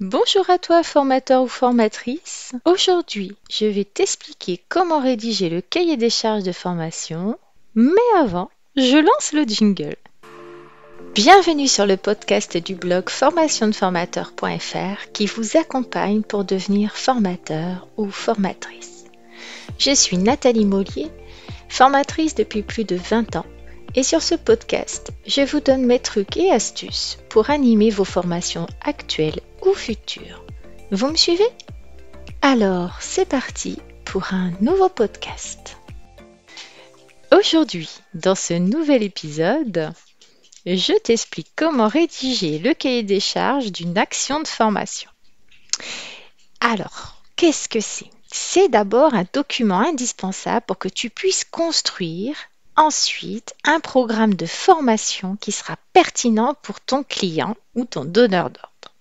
Bonjour à toi, formateur ou formatrice. Aujourd'hui, je vais t'expliquer comment rédiger le cahier des charges de formation. Mais avant, je lance le jingle. Bienvenue sur le podcast du blog formationdeformateur.fr qui vous accompagne pour devenir formateur ou formatrice. Je suis Nathalie Mollier, formatrice depuis plus de 20 ans. Et sur ce podcast, je vous donne mes trucs et astuces pour animer vos formations actuelles ou futures. Vous me suivez? Alors, c'est parti pour un nouveau podcast. Aujourd'hui, dans ce nouvel épisode, je t'explique comment rédiger le cahier des charges d'une action de formation. Alors, qu'est-ce que c'est? C'est d'abord un document indispensable pour que tu puisses construire ensuite un programme de formation qui sera pertinent pour ton client ou ton donneur d'ordre.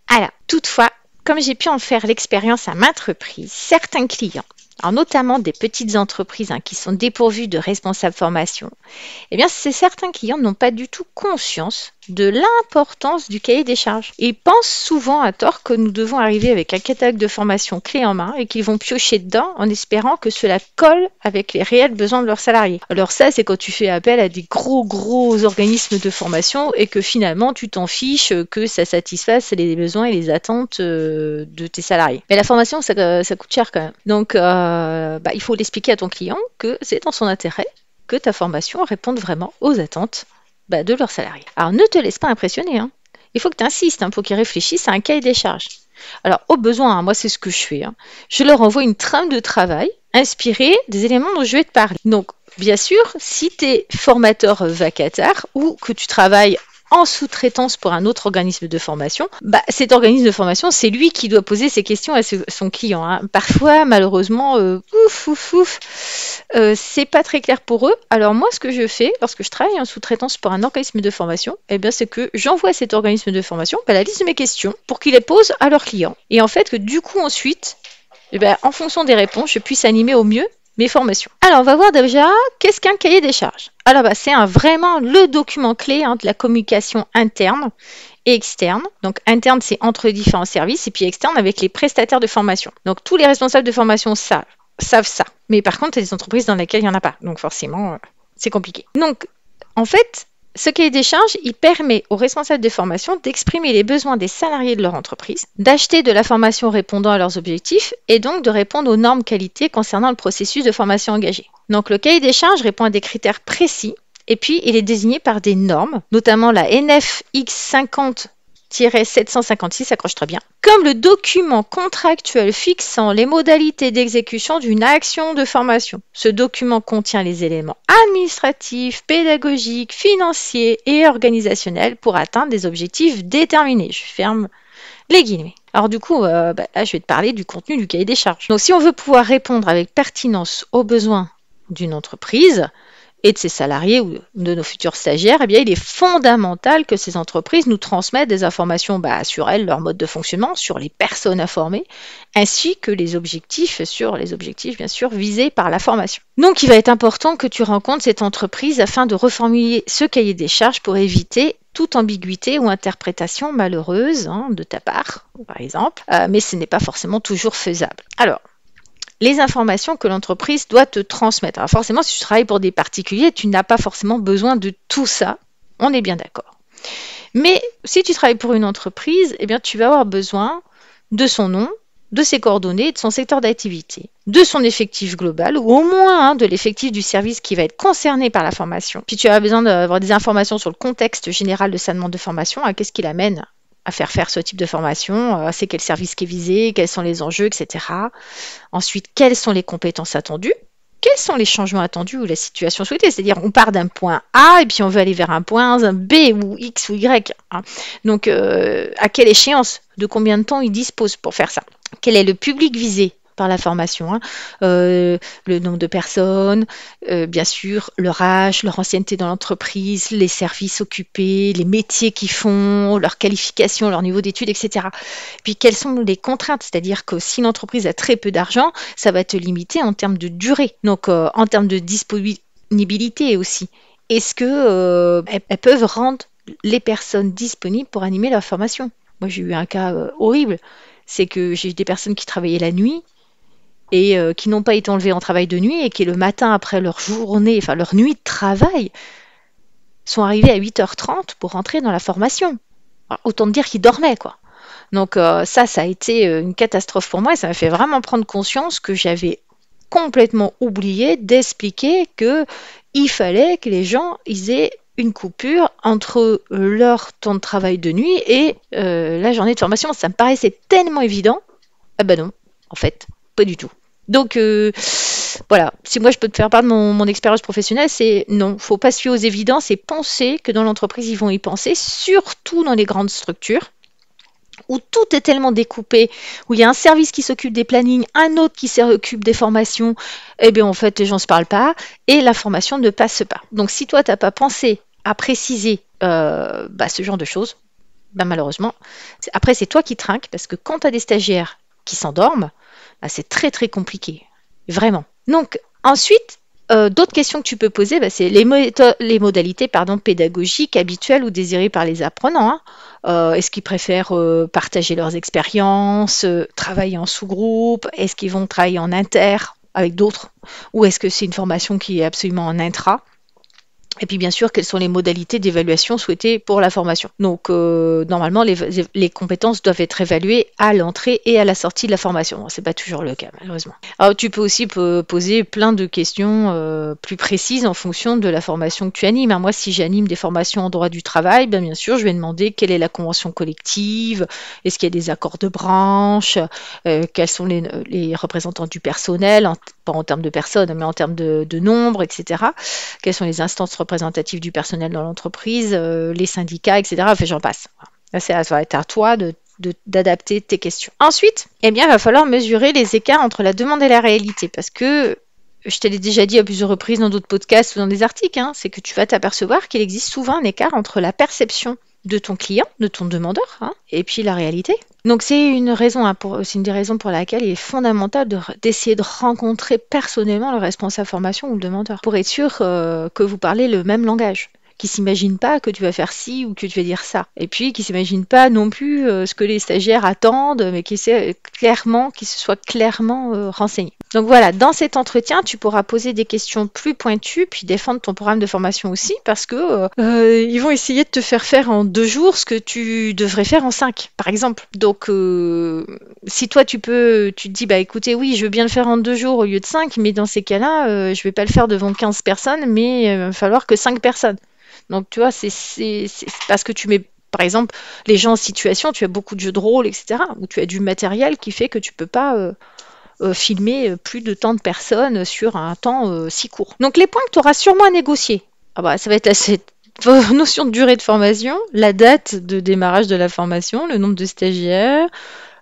Alors, toutefois, comme j'ai pu en faire l'expérience à maintes reprises, certains clients, alors notamment des petites entreprises qui sont dépourvues de responsables formation, certains clients n'ont pas du tout conscience de l'importance du cahier des charges. Ils pensent souvent à tort que nous devons arriver avec un catalogue de formation clé en main et qu'ils vont piocher dedans en espérant que cela colle avec les réels besoins de leurs salariés. Alors ça, c'est quand tu fais appel à des gros organismes de formation et que finalement, tu t'en fiches que ça satisfasse les besoins et les attentes de tes salariés. Mais la formation, ça coûte cher quand même. Donc, il faut l'expliquer à ton client que c'est dans son intérêt que ta formation réponde vraiment aux attentes de leurs salariés. Alors, ne te laisse pas impressionner. Il faut que tu insistes pour qu'ils réfléchissent à un cahier des charges. Alors, au besoin, moi, c'est ce que je fais. Je leur envoie une trame de travail inspirée des éléments dont je vais te parler. Donc, bien sûr, si tu es formateur vacataire ou que tu travailles en sous-traitance pour un autre organisme de formation, cet organisme de formation, c'est lui qui doit poser ces questions à son client. Parfois, malheureusement, c'est pas très clair pour eux. Alors moi, ce que je fais lorsque je travaille en sous-traitance pour un organisme de formation, c'est que j'envoie à cet organisme de formation la liste de mes questions pour qu'ils les posent à leurs clients. Et en fait, que du coup, ensuite, en fonction des réponses, je puisse animer au mieux mes formations. Alors, on va voir déjà qu'est-ce qu'un cahier des charges. Alors, c'est vraiment le document clé de la communication interne et externe. Donc, interne, c'est entre différents services, et puis externe avec les prestataires de formation. Donc, tous les responsables de formation savent ça. Mais par contre, il y a des entreprises dans lesquelles il n'y en a pas. Donc, forcément, c'est compliqué. Donc, en fait, ce cahier des charges, il permet aux responsables de formation d'exprimer les besoins des salariés de leur entreprise, d'acheter de la formation répondant à leurs objectifs et donc de répondre aux normes qualité concernant le processus de formation engagé. Donc le cahier des charges répond à des critères précis et puis il est désigné par des normes, notamment la NFX 50-756, accroche-toi bien, comme le document contractuel fixant les modalités d'exécution d'une action de formation. Ce document contient les éléments administratifs, pédagogiques, financiers et organisationnels pour atteindre des objectifs déterminés. Je ferme les guillemets. Alors du coup, là, je vais te parler du contenu du cahier des charges. Donc si on veut pouvoir répondre avec pertinence aux besoins d'une entreprise, et de ses salariés ou de nos futurs stagiaires, il est fondamental que ces entreprises nous transmettent des informations sur elles, leur mode de fonctionnement, sur les personnes à former, ainsi que les objectifs bien sûr, visés par la formation. Donc, il va être important que tu rencontres cette entreprise afin de reformuler ce cahier des charges pour éviter toute ambiguïté ou interprétation malheureuse de ta part, par exemple, mais ce n'est pas forcément toujours faisable. Alors, les informations que l'entreprise doit te transmettre. Alors forcément, si tu travailles pour des particuliers, tu n'as pas forcément besoin de tout ça. On est bien d'accord. Mais si tu travailles pour une entreprise, tu vas avoir besoin de son nom, de ses coordonnées, de son secteur d'activité, de son effectif global ou au moins de l'effectif du service qui va être concerné par la formation. Puis tu as besoin d'avoir des informations sur le contexte général de sa demande de formation, qu'est-ce qui l'amène à faire ce type de formation, c'est quel service qui est visé, quels sont les enjeux, etc. Ensuite, quelles sont les compétences attendues, quels sont les changements attendus ou la situation souhaitée. C'est-à-dire, on part d'un point A et puis on veut aller vers un point B ou X ou Y. Donc, à quelle échéance, de combien de temps il dispose pour faire ça? Quel est le public visé par la formation, le nombre de personnes, bien sûr, leur âge, leur ancienneté dans l'entreprise, les services occupés, les métiers qu'ils font, leur qualification, leur niveau d'études, etc. Puis, quelles sont les contraintes? C'est-à-dire que si l'entreprise a très peu d'argent, ça va te limiter en termes de durée, donc en termes de disponibilité aussi. Est-ce qu'elles peuvent rendre les personnes disponibles pour animer leur formation? Moi, j'ai eu un cas horrible. C'est que j'ai eu des personnes qui travaillaient la nuit et qui n'ont pas été enlevées en travail de nuit et qui, le matin, après leur journée, enfin leur nuit de travail, sont arrivées à 8h30 pour rentrer dans la formation. Alors, autant te dire qu'ils dormaient, quoi. Donc ça a été une catastrophe pour moi et ça m'a fait vraiment prendre conscience que j'avais complètement oublié d'expliquer que il fallait que les gens ils aient une coupure entre leur temps de travail de nuit et la journée de formation. Ça me paraissait tellement évident. Ah ben non, en fait, pas du tout. Donc voilà, si moi je peux te faire part de mon expérience professionnelle, c'est non, faut pas se fier aux évidences et penser que dans l'entreprise ils vont y penser, surtout dans les grandes structures où tout est tellement découpé, où il y a un service qui s'occupe des plannings, un autre qui s'occupe des formations, eh bien en fait les gens ne se parlent pas et la formation ne passe pas. Donc si toi tu n'as pas pensé à préciser ce genre de choses, malheureusement, après c'est toi qui trinques parce que quand tu as des stagiaires qui s'endorment, c'est très très compliqué, vraiment. Donc ensuite, d'autres questions que tu peux poser, c'est les modalités pédagogiques habituelles ou désirées par les apprenants. Hein. Est-ce qu'ils préfèrent partager leurs expériences, travailler en sous-groupe? Est-ce qu'ils vont travailler en inter avec d'autres? Ou est-ce que c'est une formation qui est absolument en intra? Et puis bien sûr, quelles sont les modalités d'évaluation souhaitées pour la formation. Donc normalement, les compétences doivent être évaluées à l'entrée et à la sortie de la formation. Bon, c'est pas toujours le cas, malheureusement. Alors tu peux aussi poser plein de questions plus précises en fonction de la formation que tu animes. Hein. Moi, si j'anime des formations en droit du travail, bien sûr, je vais demander quelle est la convention collective, est-ce qu'il y a des accords de branche, quels sont les représentants du personnel, pas en termes de personnes, mais en termes de nombre, etc. Quelles sont les instances représentatives du personnel dans l'entreprise, les syndicats, etc. Enfin, j'en passe. Là, ça va être à toi d'adapter tes questions. Ensuite, il va falloir mesurer les écarts entre la demande et la réalité, parce que je te l'ai déjà dit à plusieurs reprises dans d'autres podcasts ou dans des articles, c'est que tu vas t'apercevoir qu'il existe souvent un écart entre la perception de ton client, de ton demandeur, et puis la réalité. Donc c'est une raison, c'est une des raisons pour laquelle il est fondamental d'essayer de rencontrer personnellement le responsable formation ou le demandeur pour être sûr que vous parlez le même langage, qui s'imagine pas que tu vas faire ci ou que tu vas dire ça, et puis qui s'imagine pas non plus ce que les stagiaires attendent, mais qui se soit clairement renseigné. Donc voilà, dans cet entretien, tu pourras poser des questions plus pointues, puis défendre ton programme de formation aussi, parce que ils vont essayer de te faire en 2 jours ce que tu devrais faire en 5, par exemple. Donc si toi tu te dis, écoutez, oui, je veux bien le faire en 2 jours au lieu de 5, mais dans ces cas-là, je vais pas le faire devant 15 personnes, mais il va falloir que 5 personnes. Donc tu vois, c'est parce que tu mets, par exemple, les gens en situation, tu as beaucoup de jeux de rôle, etc., où tu as du matériel qui fait que tu peux pas filmer plus de tant de personnes sur un temps si court. Donc les points que tu auras sûrement à négocier, ça va être cette notion de durée de formation, la date de démarrage de la formation, le nombre de stagiaires,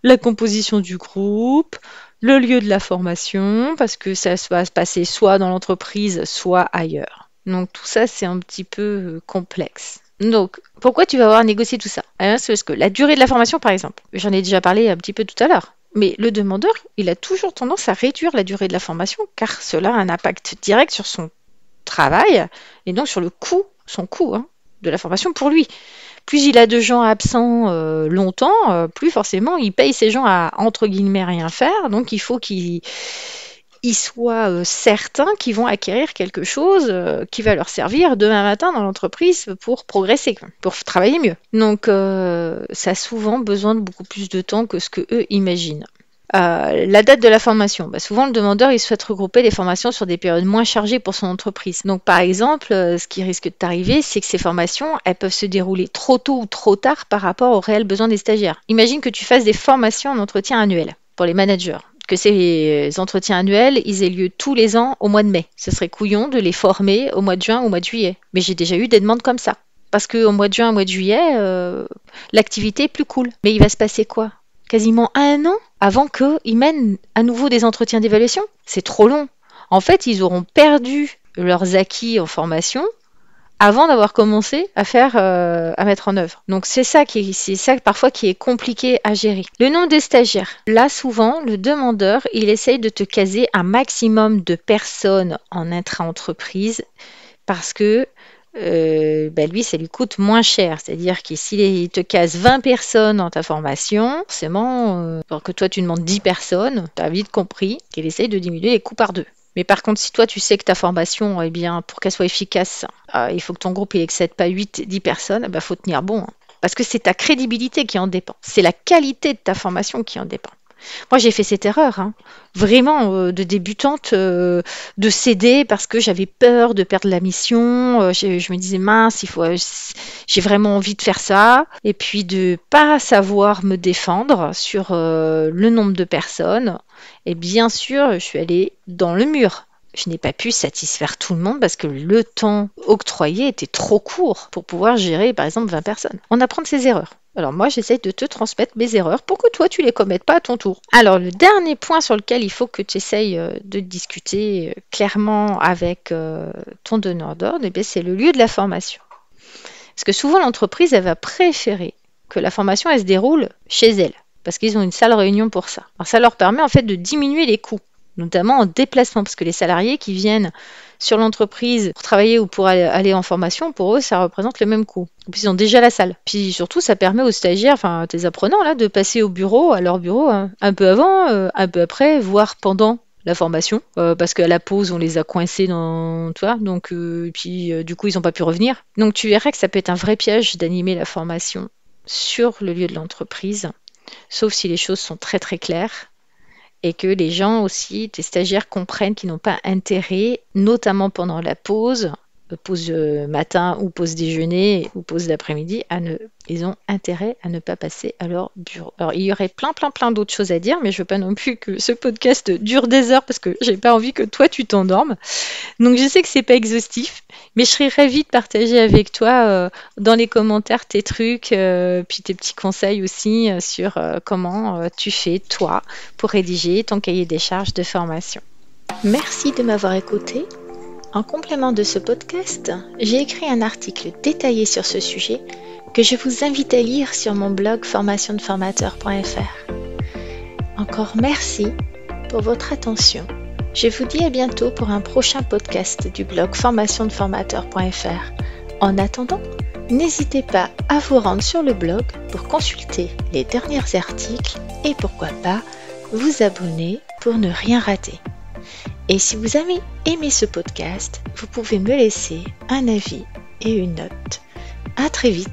la composition du groupe, le lieu de la formation, parce que ça va se passer soit dans l'entreprise, soit ailleurs. Donc tout ça, c'est un petit peu complexe. Donc, pourquoi tu vas avoir à négocier tout ça? C'est parce que la durée de la formation, par exemple, j'en ai déjà parlé un petit peu tout à l'heure, mais le demandeur, il a toujours tendance à réduire la durée de la formation, car cela a un impact direct sur son travail, et donc sur son coût de la formation pour lui. Plus il a de gens absents longtemps, plus forcément il paye ces gens à, entre guillemets, rien faire, donc il faut qu'ils soient certains qu'ils vont acquérir quelque chose qui va leur servir demain matin dans l'entreprise pour progresser, pour travailler mieux. Donc ça a souvent besoin de beaucoup plus de temps que ce que eux imaginent. La date de la formation. Souvent, le demandeur il souhaite regrouper les formations sur des périodes moins chargées pour son entreprise. Donc, par exemple, ce qui risque de t'arriver, c'est que ces formations, elles peuvent se dérouler trop tôt ou trop tard par rapport aux réels besoins des stagiaires. Imagine que tu fasses des formations en entretien annuel pour les managers. Que ces entretiens annuels, ils aient lieu tous les ans au mois de mai. Ce serait couillon de les former au mois de juin ou au mois de juillet. Mais j'ai déjà eu des demandes comme ça. Parce qu'au mois de juin, au mois de juillet, l'activité est plus cool. Mais il va se passer quoi? Quasiment 1 an avant qu'ils mènent à nouveau des entretiens d'évaluation. C'est trop long. En fait, ils auront perdu leurs acquis en formation avant d'avoir commencé à mettre en œuvre. Donc c'est ça parfois qui est compliqué à gérer. Le nombre de stagiaires. Là, souvent, le demandeur, il essaye de te caser un maximum de personnes en intra-entreprise parce que lui, ça lui coûte moins cher. C'est-à-dire que s'il te casse 20 personnes dans ta formation, forcément, alors que toi, tu demandes 10 personnes, tu as vite compris qu'il essaye de diminuer les coûts par deux. Mais par contre, si toi, tu sais que ta formation, eh bien, pour qu'elle soit efficace, il faut que ton groupe n'excède pas 8-10 personnes, il faut tenir bon. Parce que c'est ta crédibilité qui en dépend. C'est la qualité de ta formation qui en dépend. Moi, j'ai fait cette erreur, vraiment de débutante, de céder parce que j'avais peur de perdre la mission. Je me disais, mince, j'ai vraiment envie de faire ça. Et puis de pas savoir me défendre sur le nombre de personnes. Et bien sûr, je suis allée dans le mur. Je n'ai pas pu satisfaire tout le monde parce que le temps octroyé était trop court pour pouvoir gérer, par exemple, 20 personnes. On apprend de ses erreurs. Alors moi, j'essaye de te transmettre mes erreurs pour que toi, tu les commettes pas à ton tour. Alors le dernier point sur lequel il faut que tu essayes de discuter clairement avec ton donneur d'ordre, c'est le lieu de la formation. Parce que souvent, l'entreprise, elle va préférer que la formation, elle se déroule chez elle. Parce qu'ils ont une salle réunion pour ça. Alors ça leur permet en fait de diminuer les coûts, notamment en déplacement, parce que les salariés qui viennent sur l'entreprise pour travailler ou pour aller en formation, pour eux, ça représente le même coût. Puis ils ont déjà la salle. Puis surtout, ça permet aux stagiaires, enfin à tes apprenants, là, de passer à leur bureau, un peu avant, un peu après, voire pendant la formation, parce qu'à la pause, on les a coincés tu vois, donc, puis du coup, ils n'ont pas pu revenir. Donc tu verras que ça peut être un vrai piège d'animer la formation sur le lieu de l'entreprise, sauf si les choses sont très très claires et que les gens aussi, tes stagiaires, comprennent qu'ils n'ont pas intérêt, notamment pendant la pause matin ou pause déjeuner ou pause d'après-midi, ils ont intérêt à ne pas passer à leur bureau. Alors, il y aurait plein d'autres choses à dire, mais je veux pas non plus que ce podcast dure des heures parce que j'ai pas envie que toi tu t'endormes. Donc, je sais que c'est pas exhaustif, mais je serais ravie de partager avec toi dans les commentaires tes trucs, puis tes petits conseils aussi sur comment tu fais toi pour rédiger ton cahier des charges de formation. Merci de m'avoir écouté. En complément de ce podcast, j'ai écrit un article détaillé sur ce sujet que je vous invite à lire sur mon blog formationdeformateur.fr. Encore merci pour votre attention. Je vous dis à bientôt pour un prochain podcast du blog formationdeformateur.fr. En attendant, n'hésitez pas à vous rendre sur le blog pour consulter les derniers articles et pourquoi pas vous abonner pour ne rien rater. Et si vous avez aimé ce podcast, vous pouvez me laisser un avis et une note. À très vite.